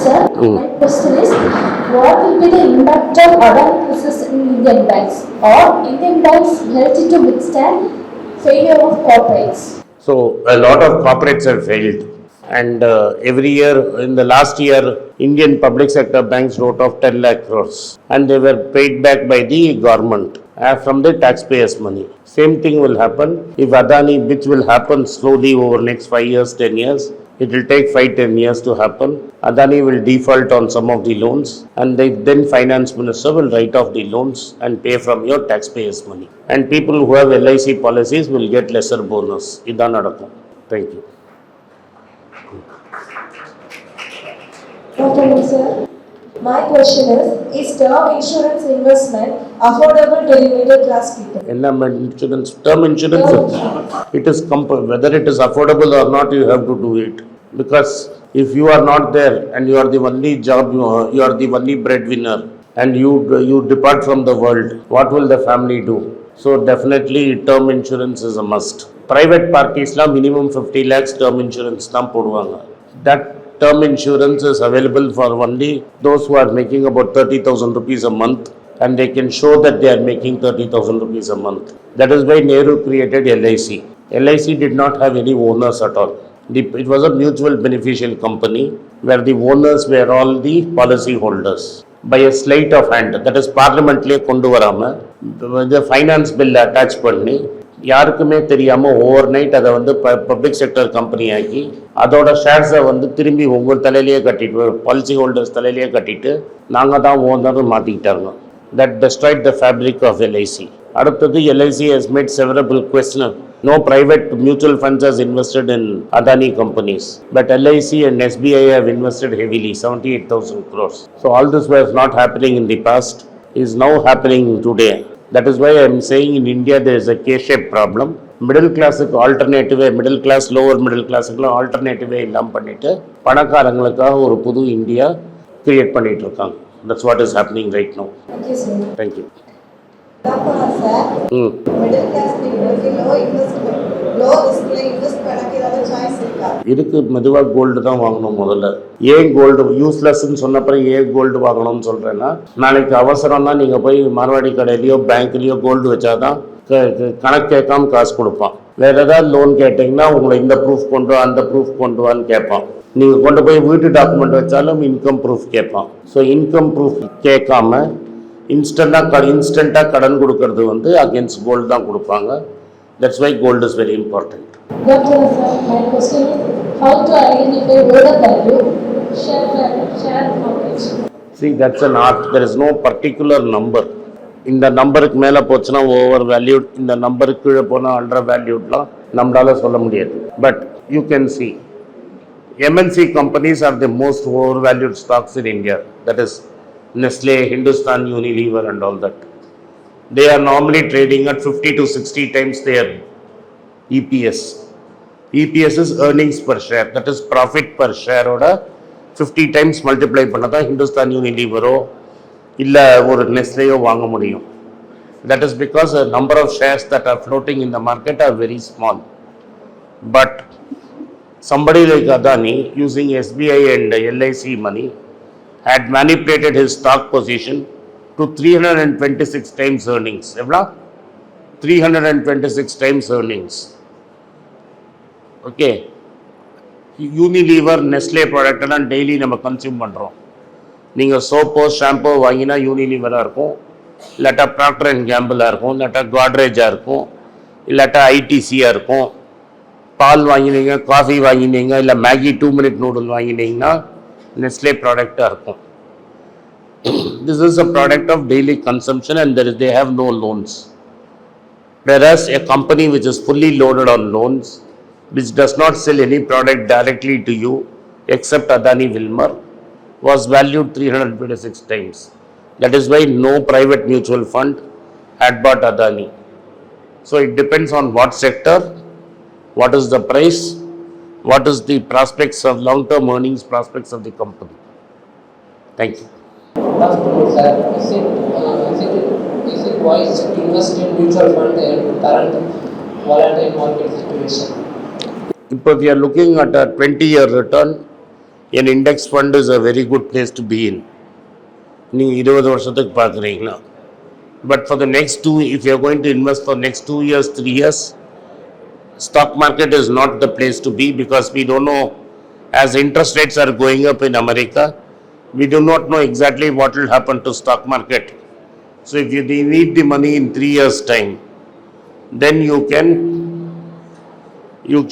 sir. My question is, what will be the impact of Adani crisis in Indian banks? Or Indian banks helped to withstand failure of corporates? So a lot of corporates have failed, and every year, in the last year, Indian public sector banks wrote off 10 lakh crores, and they were paid back by the government from the taxpayers' money. Same thing will happen if Adani, which will happen slowly over next 5 years, 10 years. It will take 5-10 years to happen. Adani will default on some of the loans, and then finance minister will write off the loans and pay from your taxpayers' money. And people who have LIC policies will get lesser bonus. Idan nadakkum. Thank you. Okay, sir. My question is term insurance investment affordable to the middle class people? Term insurance, it is whether it is affordable or not, you have to do it. Because if you are not there and you are the only job, you are the only breadwinner, and you depart from the world, what will the family do? So definitely term insurance is a must. Private parties la minimum 50 lakhs term insurance tam poduvanga. That term insurance is available for only those who are making about 30,000 rupees a month, and they can show that they are making 30,000 rupees a month. That is why Nehru created LIC. LIC did not have any owners at all. It was a mutual beneficial company where the owners were all the policy holders. By a sleight of hand, that is parliamently kondu varama, the finance bill attach பண்ணி யாருக்குமே தெரியாமல் over night அதை வந்து public sector company ஆக்கி அதோட ஷேர்ஸை வந்து திரும்பி ஒவ்வொரு தலையிலேயே கட்டிட்டு பாலிசி ஹோல்டர்ஸ் தலையிலேயே கட்டிட்டு நாங்கள் தான் ஓனர்னு மாற்றிக்கிட்டாங்க. That destroyed the fabric of LIC. அடுத்தது LIC has made severable question. No private mutual funds has invested in Adani companies, but LIC and SBI have invested heavily, 78,000 crores. So all this was not happening in the past, is now happening today. That is why I am saying in India there is a K-shaped problem. Middle class alternative, middle class, lower middle class alternative illam pannittu பணக்காரங்களுக்காக ஒரு புது India create பண்ணிட்டு இருக்காங்க. That's what is happening right now. Thank you, sir. Thank you. Middle class people low investment, low risk invest பண்ணக்கு ஏதாவது choice இருக்கா? இதுக்கு மெதுவாக gold தான் வாங்கணும் முதல்ல. ஏன் கோல்டு யூஸ்லெஸ்ன்னு சொன்னப்பறம் ஏன் கோல்டு வாங்கணும்னு சொல்கிறேன்னா, நாளைக்கு அவசரம்னா நீங்கள் போய் மார்வாடி கடையிலையோ பேங்க்லேயோ கோல்டு வச்சாதான் கணக்கு கேட்காம காசு கொடுப்பான். வேறு ஏதாவது லோன் கேட்டிங்கன்னா உங்களை இந்த ப்ரூஃப் கொண்டு வா அந்த ப்ரூஃப் கொண்டு வான்னு கேட்பான். நீங்கள் கொண்டு போய் வீட்டு டாக்குமெண்ட் வச்சாலும் இன்கம் ப்ரூஃப் கேட்பான். ஸோ இன்கம் ப்ரூஃப் கேட்காம இன்ஸ்டண்ட்டாக கடன் கொடுக்கறது வந்து அகேன்ஸ்ட் கோல்டு தான் கொடுப்பாங்க. That's why gold is very important. Doctor, sir, my question is how to identify order value, share market? See, that's an art. There is no particular number. இந்த நம்பருக்கு மேலே போச்சுன்னா ஓவர் வேல்யூட், இந்த நம்பருக்கு கீழே போனால் அண்டர் வேல்யூட்லாம் நம்மளால சொல்ல முடியாது. But you can see MNC companies are the most overvalued stocks in India. That is Nestle, Hindustan Unilever and all that. They are normally trading at 50 to 60 times their EPS. EPS is earnings per share. That is profit per share oda 50 times multiply பண்ணதா Hindustan Unilever இல்ல ஒரு Nestleயோ வாங்க முடியும். That is because the number of shares that are floating in the market are very small. But somebody like Adani using SBI and LIC money had manipulated his stock position to 326 times earnings. Evla? 326 times earnings. Okay. Unilever, Nestle product எல்லாம் daily நம்ம consume பண்ணுறோம். நீங்கள் சோப்போ shampoo வாங்கினா யூனிலீவராக இருக்கும், இல்லாட்டா Procter and கேம்பிளாக இருக்கும், இல்லாட்டா காட்ரேஜாக இருக்கும், இல்லாட்டா ஐடிசியாக இருக்கும். பால் வாங்கினீங்க, காஃபி வாங்கினீங்க, இல்லை மேகி 2 minute நூடுல் வாங்கினீங்கன்னா Nestle ப்ராடக்டாக இருக்கும். This is a product of daily consumption and they have no loans. Whereas a company which is fully loaded on loans, which does not sell any product directly to you except Adani Wilmar, was valued 326 times. That is why no private mutual fund had bought Adani. So it depends on what sector, what is the price, what is the prospects of long-term earnings prospects of the company. Thank you. Sir, is it wise to invest in mutual fund in current volatile market situation? If you are looking at a 20-year return, An index fund is a very good place to be in. நீங்கள் 20 வருஷத்துக்கு பார்க்குறீங்கன்னா. But for the next two, if you are going to invest for next 2 years, 3 years, stock market is not the place to be because we don't know, as interest rates are going up in America, we do not know exactly what will happen to stock market. So if you need the money in 3 years time, then you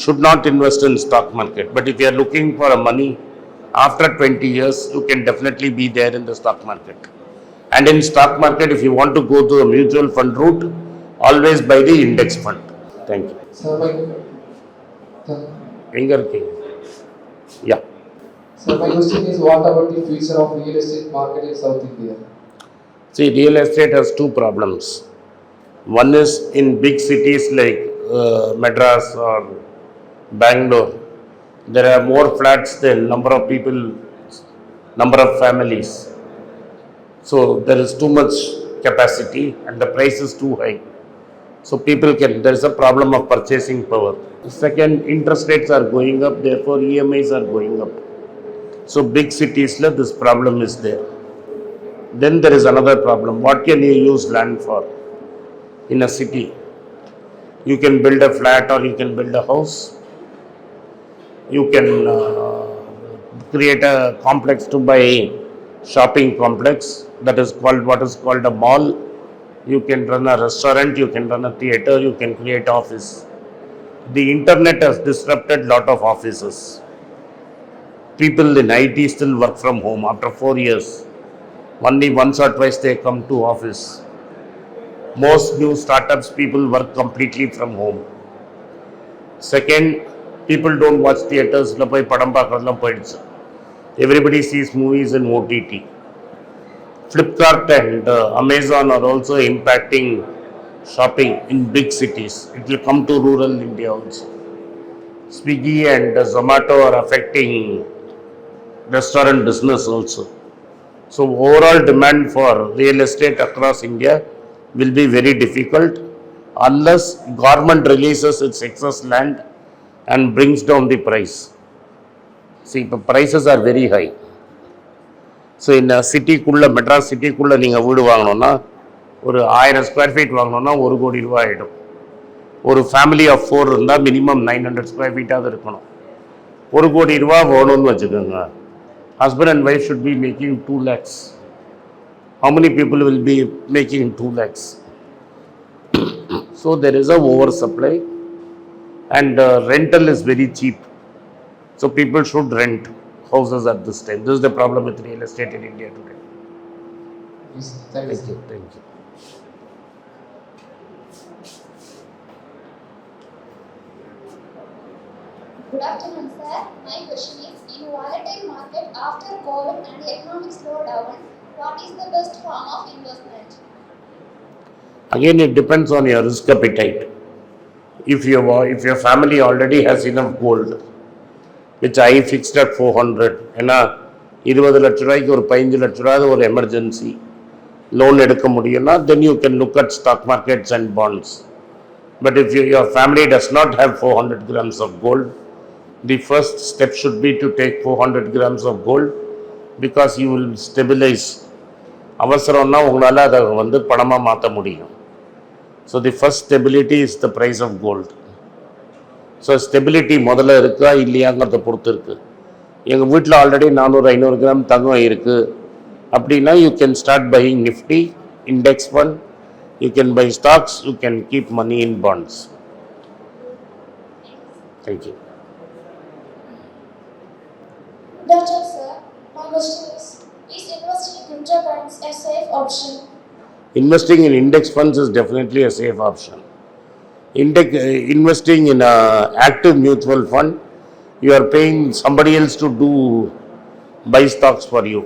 should not invest in stock market. But if you are looking for a money after 20 years, you can definitely be there in the stock market. And in stock market, if you want to go to a mutual fund route, always buy the index fund. Thank you. Sir, my Enger King. Yeah. sir, my question is, what about the future of real estate market in South India? See, real estate has two problems. One is in big cities like Madras or Bangalore, there are more flats than number of people, number of families. So there is too much capacity and the price is too high. So there is a problem of purchasing power. Second, interest rates are going up, therefore EMIs are going up. So big cities, this problem is there. Then there is another problem. What can you use land for in a city? You can build a flat or you can build a house. You can create a complex to buy shopping complex, that is called what is called a mall. You can run a restaurant, you can run a theater, you can create office. The internet has disrupted lot of offices. People in IT still work from home after 4 years. Only once or twice they come to office. Most new startups people work completely from home. Second, people don't watch theaters. Everybody sees movies in OTT. Flipkart and Amazon are also impacting shopping in big cities. It will come to rural India also. Swiggy and Zomato are affecting restaurant business also. So overall demand for real estate across India will be very difficult unless government releases its excess land and brings down the price. See, the prices are very high. So in a city kulla, Madras city kulla நீங்க வீடு வாங்கணும்னா ஒரு 1000 square feet வாங்கணும்னா 1 கோடி ரூபாய் ஆயிடும். ஒரு family of 4 இருந்தா மினிமம் 900 ஸ்கொயர் ஃபீட்டாவது இருக்கணும். 1 கோடி ரூபாய் வேணும்னு வச்சுக்கோங்க. Husband and wife should be making 2 lakhs. How many people will be making 2 lakhs? So there is a oversupply and rental is very cheap. So people should rent houses at this time. This is the problem with real estate in India today. Yes, thank you. Thank you. Thank you. Good afternoon, sir. My question is, in volatile market after COVID and economic slowdown, what is the best form of investment? Again, it depends on your risk appetite. If your family already has enough gold, which I fixed at 400, ஏன்னா 20 லட்ச ரூபாய்க்கு ஒரு 15 லட்ச ரூபாய் ஒரு emergency loan எடுக்க முடியும்னா then you can look at stock markets and bonds. But if your family does not have 400 grams of gold, the first step should be to take 400 grams of gold because you will stabilize. அவசரம்னா உங்களால் அதை பணமாக மாற்ற முடியும். So the first stability is the price of gold. So stability முதல்ல இருக்கா இல்லையாங்கிறத பொறுத்து இருக்குது. எங்கள் வீட்டில் ஆல்ரெடி 400-500 கிராம் தங்கம் இருக்குது அப்படின்னா you can start buying Nifty, index fund, you can buy stocks, you can keep money in bonds. Thank you. Doctor, sir, my question is investing in mutual funds a safe option? Investing in index funds is definitely a safe option. Investing in an active mutual fund, you are paying somebody else to buy stocks for you.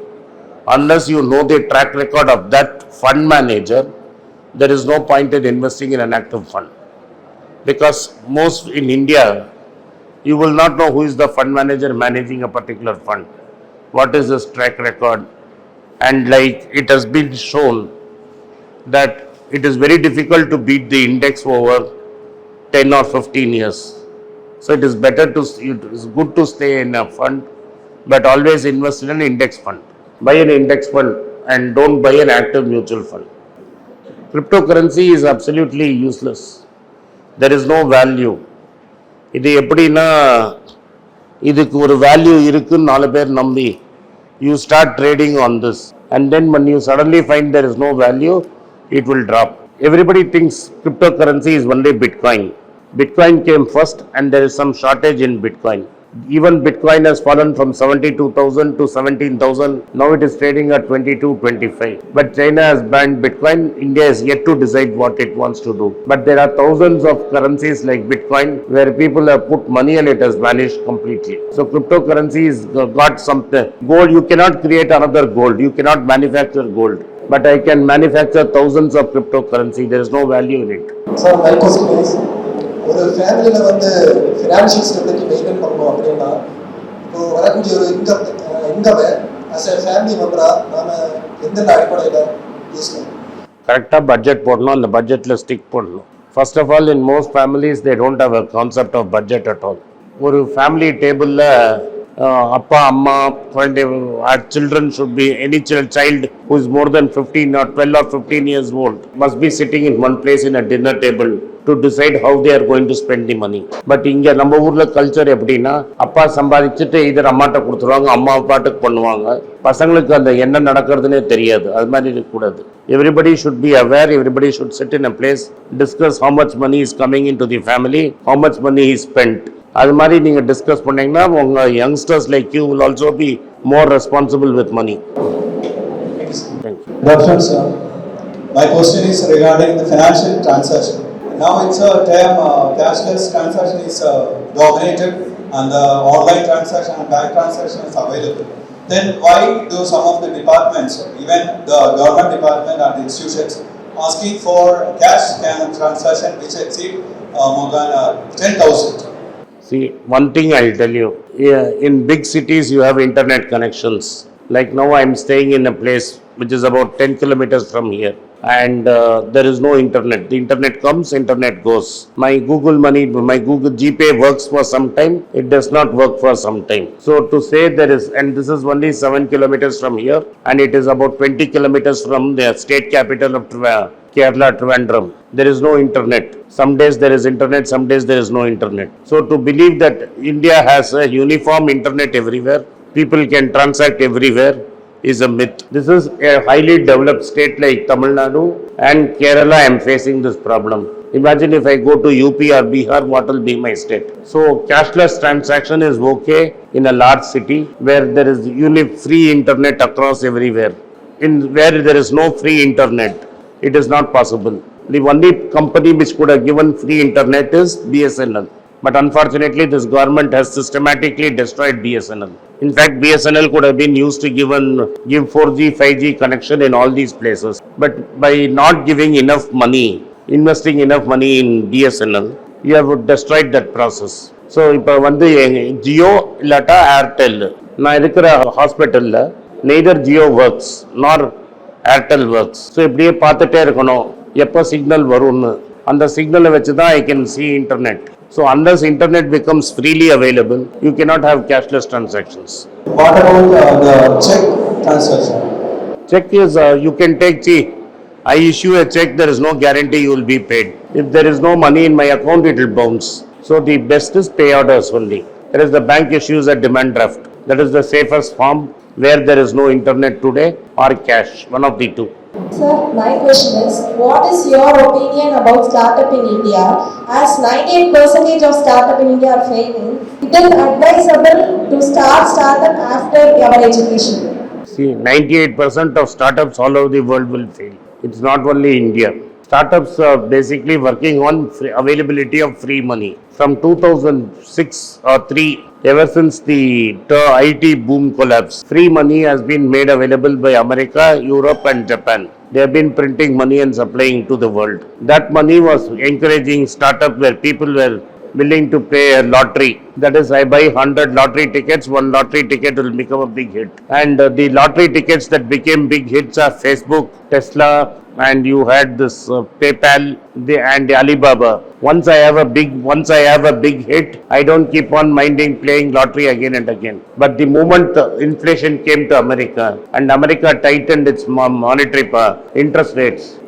Unless you know the track record of that fund manager, there is no point in investing in an active fund. Because most in India, you will not know who is the fund manager managing a particular fund. What is his track record? And like it has been shown that it is very difficult to beat the index over 10 or 15 years. So it is good to stay in a fund but always invest in an index fund. Buy an index fund and don't buy an active mutual fund. Cryptocurrency is absolutely useless. There is no value. இது எப்படின்னா இதுக்கு ஒரு value இருக்குன்னு 4 பேர் நம்பி you start trading on this, and then when you suddenly find there is no value, it will drop. Everybody thinks cryptocurrency is only Bitcoin. Bitcoin came first and there is some shortage in Bitcoin. Even Bitcoin has fallen from 72,000 to 17,000. Now it is trading at 22, 25. But China has banned Bitcoin. India is yet to decide what it wants to do. But there are thousands of currencies like Bitcoin where people have put money and it has vanished completely. So cryptocurrency has got something. Gold, you cannot create another gold. You cannot manufacture gold. But I can manufacture thousands of cryptocurrency. There is no value in it. Sir, my question is, ஒரு ஃபேமிலியில் வந்து financial stability maintain பண்ணணும் அப்படின்னா இப்போ வரக்கூடிய ஒரு இன்கமை as a family மெம்பராக நாம் எந்தெந்த அடிப்படையில் யூஸ் பண்ணணும்? கரெக்டாக பட்ஜெட் போடணும், அந்த பட்ஜெட்டில் ஸ்டிக் பண்ணணும். First of all, in most families they don't have a concept of budget at all. ஒரு ஃபேமிலி டேபிளில் அப்பா அம்மா குழந்தை children should be any child who is more than 15 or 12 or 15 years old must be sitting in one place in a dinner table to decide how they are going to spend the money. But இங்கே நம்ம ஊரில் culture எப்படின்னா, அப்பா சம்பாதிச்சுட்டு இதர் அம்மாட்ட கொடுத்துருவாங்க, அம்மா பாட்டுக்கு பண்ணுவாங்க. பசங்களுக்கு அந்த என்ன நடக்கிறதுனே தெரியாது. அது மாதிரி இருக்கக்கூடாது. Everybody should be aware, everybody should sit in a place, discuss how much money is coming into the family, how much money is spent. அது மாதிரி நீங்கள் டிஸ்கஸ் பண்ணிங்கன்னா உங்கள் youngsters like you will also be more responsible with money. My question is regarding the financial transaction. Now it's a term cashless transaction is dominated and the online transaction and bank transaction is available. Then why do some of the departments, even the government department and institutions, asking for cash transaction which exceed more than 10,000? See, one thing I'll tell you, in big cities you have internet connections. Like now I'm staying in a place which is about 10 kilometers from here, and there is no internet. The internet comes, internet goes. My Google Money, my Google GPay works for some time, it does not work for some time. So to say there is, and this is only 7 kilometers from here, and it is about 20 kilometers from the state capital of Kerala, Trivandrum. There is no internet. Some days there is internet, some days there is no internet. So to believe that India has a uniform internet everywhere, people can transact everywhere, is a myth. This is a highly developed state like Tamil Nadu and Kerala. I am facing this problem. Imagine if I go to UP or Bihar, what will be my state? So cashless transaction is okay in a large city where there is free internet across everywhere. In where there is no free internet, it is not possible. The only company which could have given free internet is BSNL. But unfortunately, this government has systematically destroyed BSNL. In fact, BSNL could have been used to give 4G, 5G connection in all these places. But by not giving enough money, investing enough money in BSNL, you have destroyed that process. So, இப்போ வந்து ஜியோ இல்லாட்டா Airtel, நான் இருக்கிற ஹாஸ்பிட்டலில் neither Jio works nor Airtel works. So இப்படியே பார்த்துட்டே இருக்கணும் எப்போ சிக்னல் வரும்னு. அந்த சிக்னலை வச்சு தான் I can see internet. So unless internet becomes freely available, you cannot have cashless transactions. What about the check transaction? Check is, you can take, see, I issue a check, there is no guarantee you will be paid. If there is no money in my account, it will bounce. So the best is pay orders only. There is the bank issues a demand draft. That is the safest form where there is no internet today, or cash, one of the two. Sir, my question is, what is your opinion about startup in India? As 98% of startup in India are failing, it is advisable to start startup after our education. See, 98% of startups all over the world will fail. It's not only India. Startups are basically working on availability of free money. From 2006 or 3, ever since the IT boom collapse, free money has been made available by America, Europe and Japan. They have been printing money and supplying to the world. That money was encouraging startup where people were willing to pay a lottery. That is, I buy 100 lottery tickets, one lottery ticket will become a big hit. And the lottery tickets that became big hits are Facebook, Tesla, and you had this PayPal and Alibaba. Once I have a big hit, I don't keep on minding playing lottery again and again. But the moment inflation came to America and America tightened its monetary power, interest rates,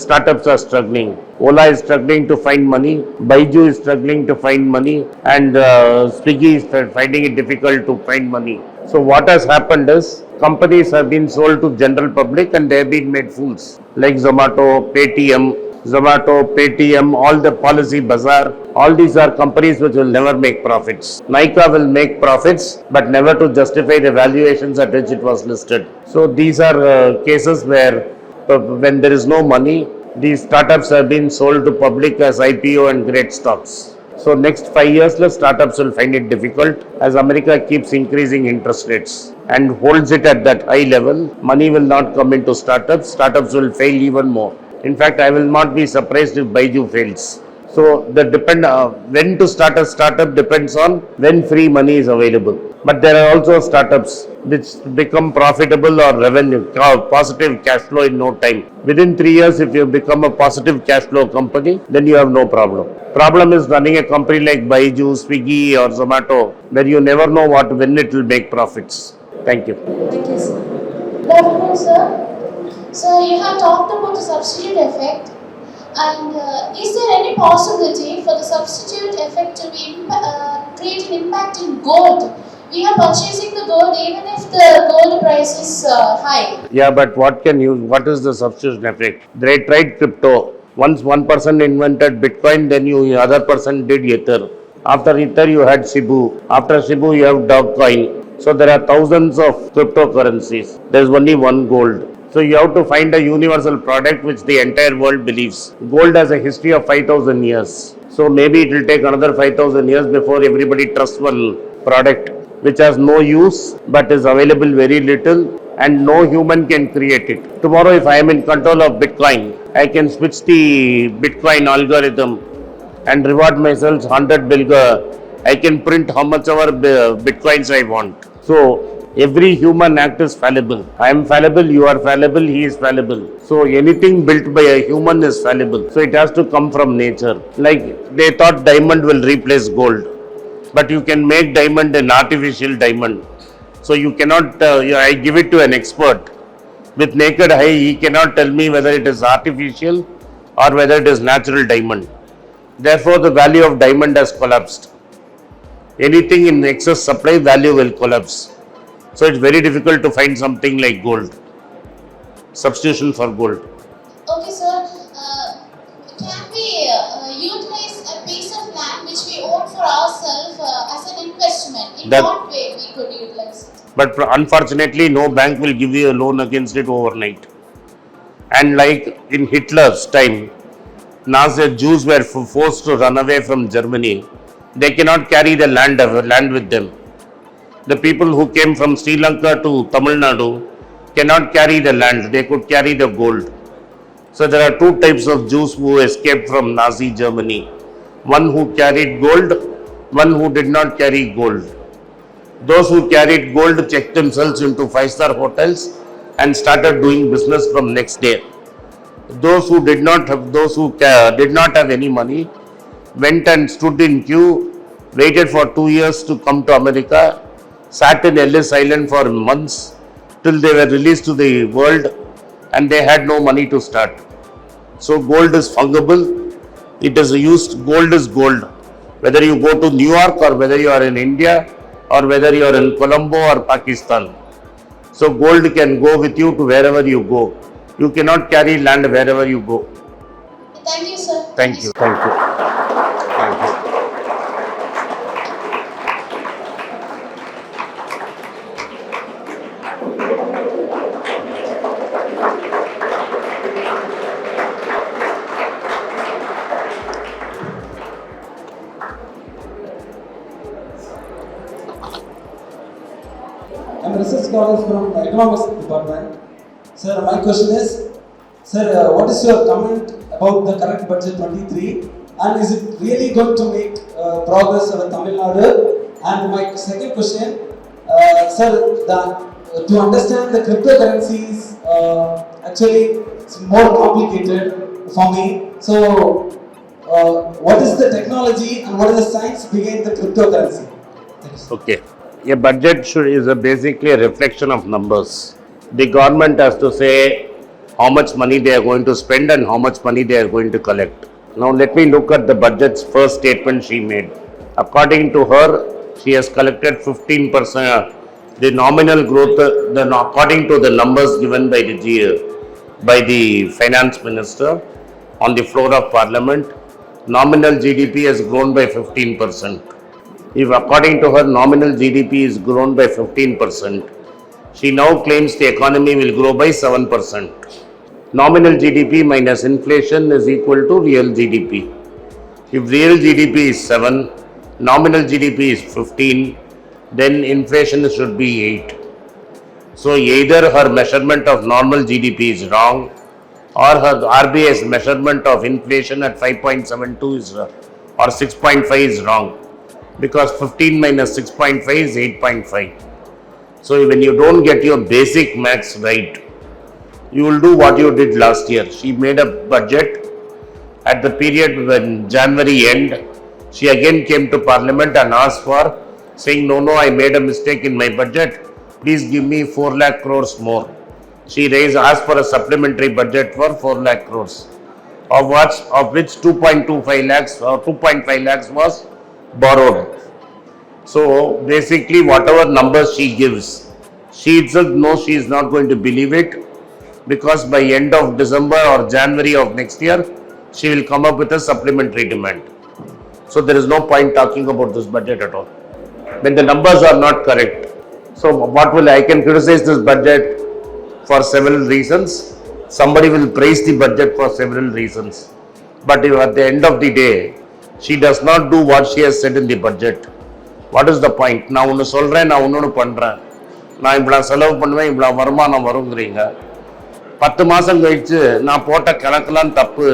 startups are struggling. Ola is struggling to find money, Baiju is struggling to find money, and Swiggy is finding it difficult to find money. So what has happened is companies have been sold to general public and they have been made fools. Like Zomato, Paytm, all the Policy Bazaar, all these are companies which will never make profits. Nykaa will make profits but never to justify the valuations at which it was listed. So these are cases where when there is no money, these startups have been sold to public as IPO and great stocks. So next 5 years, the startups will find it difficult as America keeps increasing interest rates and holds it at that high level. Money will not come into startups. Startups will fail even more. In fact, I will not be surprised if Baiju fails. So when to start a startup depends on when free money is available. But there are also startups which become profitable or positive cash flow in no time. Within 3 years, if you become a positive cash flow company, then you have no problem. Problem is running a company like Baiju, Swiggy or Zomato, where you never know when it will make profits. Thank you. Thank you, sir. Good afternoon, sir. Sir, you have talked about the substitute effect. And is there any possibility for the substitute effect to create an impact in gold? We are purchasing the gold even if the gold price is high. Yeah, but what is the substitution effect? They tried crypto. Once one person invented Bitcoin, then other person did Ether. After Ether, you had Shibu. After Shibu, you have Dogecoin. So there are thousands of cryptocurrencies. There is only one gold. So you have to find a universal product which the entire world believes. Gold has a history of 5,000 years. So maybe it will take another 5,000 years before everybody trusts one product which has no use but is available very little and no human can create it. Tomorrow if I am in control of Bitcoin, I can switch the Bitcoin algorithm and reward myself 100 billion. I can print how much ever Bitcoins I want. So every human act is fallible. I am fallible, you are fallible, he is fallible. So anything built by a human is fallible. So it has to come from nature. Like they thought diamond will replace gold. But you can make diamond an artificial diamond. So you cannot, I give it to an expert. With naked eye, he cannot tell me whether it is artificial or whether it is natural diamond. Therefore, the value of diamond has collapsed. Anything in excess supply, value will collapse. So it's very difficult to find something like gold. Substitution for gold. Okay, sir. Can we utilize a piece of land which we own for ourselves as an investment? In what way we could utilize it? But unfortunately, no bank will give you a loan against it overnight. And like in Hitler's time, Nazi Jews were forced to run away from Germany. They cannot carry the land with them. The people who came from Sri Lanka to Tamil Nadu cannot carry the land, they could carry the gold. So there are two types of Jews who escaped from Nazi Germany. One who carried gold, one who did not carry gold. Those who carried gold checked themselves into 5-star hotels and started doing business from next day. Those who did not have any money went and stood in queue, waited for 2 years to come to America, sat in Ellis Island for months till they were released to the world and they had no money to start. So gold is fungible, it is used, gold is gold. Whether you go to New York or whether you are in India or whether you are in Colombo or Pakistan. So gold can go with you to wherever you go. You cannot carry land wherever you go. Thank you, sir. Thank you. Thank you. Thank you. I'm a research scholar from economics department. Sir, my question is, sir, what is your comment about the current budget 23 And is it really going to make progress in Tamil Nadu? And my second question, sir, to understand the cryptocurrencies, actually it's more complicated for me. So, what is the technology and what is the science behind the cryptocurrency? Thank you, sir. Okay. A budget is basically a reflection of numbers. The government has to say how much money they are going to spend and how much money they are going to collect. Now let me look at the budget's first statement she made. According to her, she has collected 15%. The nominal growth, according to the numbers given by the finance minister on the floor of parliament, nominal GDP has grown by 15%. If according to her nominal GDP is grown by 15%, she now claims the economy will grow by 7%. Nominal GDP minus inflation is equal to real GDP. If real GDP is 7, nominal GDP is 15, then inflation should be 8. So either her measurement of normal GDP is wrong or her RBI's measurement of inflation at 5.72 is or 6.5 is wrong, because 15 minus 6.5 is 8.5. So when you don't get your basic maths right, you will do what you did last year. She made a budget at the period when January end. She again came to parliament and asked for, saying, no, I made a mistake in my budget. Please give me 4 lakh crores more. She asked for a supplementary budget for 4 lakh crores, of which 2.25 lakhs or 2.5 lakhs was borrowed. So basically whatever numbers she gives, she itself knows she is not going to believe it, because by end of December or January of next year, she will come up with a supplementary demand. So there is no point talking about this budget at all when the numbers are not correct. So I can criticize this budget for several reasons. Somebody will praise the budget for several reasons. But if at the end of the day, she does not do what she has said in the budget, what is the point? நான் ஒன்று சொல்கிறேன், நான் ஒன்று பண்ணுறேன், நான் இவ்வளோ செலவு பண்ணுவேன், இவ்வளோ வருமானம் வருங்கிறீங்க. 10 மாதம் கழிச்சு நான் போட்ட கணக்கெல்லாம் தப்பு,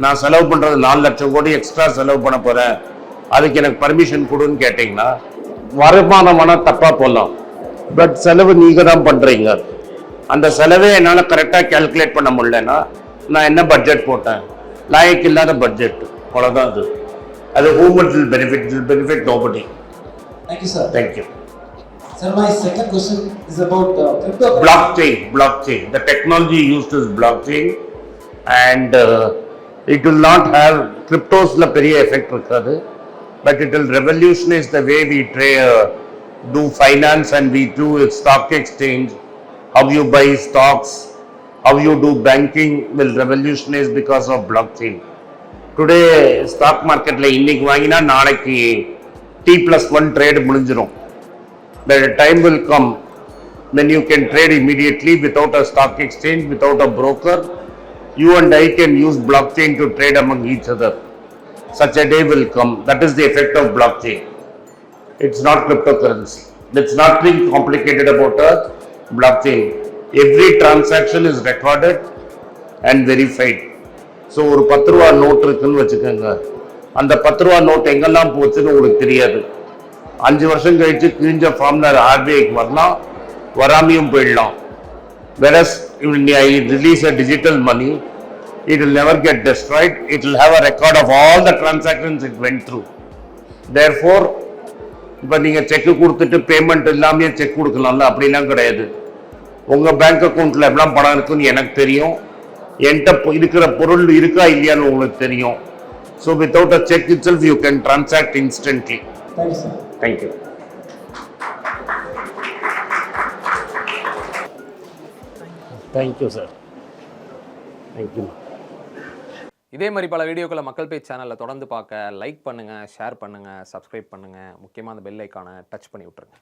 நான் செலவு பண்ணுறது 4 லட்சம் கோடி எக்ஸ்ட்ரா செலவு பண்ண போகிறேன், அதுக்கு எனக்கு பர்மிஷன் கொடுன்னு கேட்டிங்கன்னா வருமானம் வேணால் தப்பாக போகலாம், பட் செலவு நீங்கள் தான் பண்ணுறீங்க. அந்த செலவே என்னால் கரெக்டாக கேல்குலேட் பண்ண முடியலன்னா நான் என்ன பட்ஜெட் போட்டேன்? லாயக்கு இல்லாத பட்ஜெட், அவ்வளோதான் அது. அது whom it will benefit nobody. Thank you, sir. Thank you. Sir, my second question is about cryptocurrency. Blockchain. The technology used is blockchain, and it will not have cryptos la periya effect irukadu, but it will revolutionize the way we do finance and we do stock exchange. How you buy stocks, how you do banking will revolutionize because of blockchain. Today stock market la இன்னைக்கு வாங்கினா நாளைக்கு T+1 trade முடிஞ்சிரும். The time will come when you can trade immediately without a stock exchange, without a broker. You and I can use blockchain to trade among each other. Such a day will come. That is the effect of blockchain. It's not cryptocurrency. There's nothing complicated about a blockchain. Every transaction is recorded and verified. So ஒரு 10 ரூபா note இருக்குன்னு வச்சுக்கோங்க, அந்த 10 ரூபா note எங்கெல்லாம் போச்சுன்னு உங்களுக்கு தெரியாது. 5 வருஷம் கழிச்சு கிழிஞ்ச ஃபார்ம்ல ஆர்பிஐக்கு வரலாம், வராமையும் போயிடலாம். Whereas when I release a digital money, it will never get destroyed. It will have a record of all the transactions it went through. Therefore, இப்போ நீங்கள் செக்கு கொடுத்துட்டு பேமெண்ட் இல்லாமே செக் கொடுக்கலாம்ல, அப்படிலாம் கிடையாது. உங்கள் பேங்க் அக்கௌண்ட்டில் எவ்வளோ பணம் இருக்குன்னு எனக்கு தெரியும், என்கிட்ட இருக்கிற பொருள் இருக்கா இல்லையான்னு உங்களுக்கு தெரியும். So without a check it self you can transact instantly. Thank you, sir. Thank you. Thank you, sir. Thank you. இதே மாதிரி பல வீடியோக்களை மக்கள் பேஜ் சேனலில் தொடர்ந்து பார்க்க லைக் பண்ணுங்கள், ஷேர் பண்ணுங்கள், சப்ஸ்கிரைப் பண்ணுங்கள். முக்கியமாக அந்த பெல் ஐக்கானை டச் பண்ணி விட்ருங்க.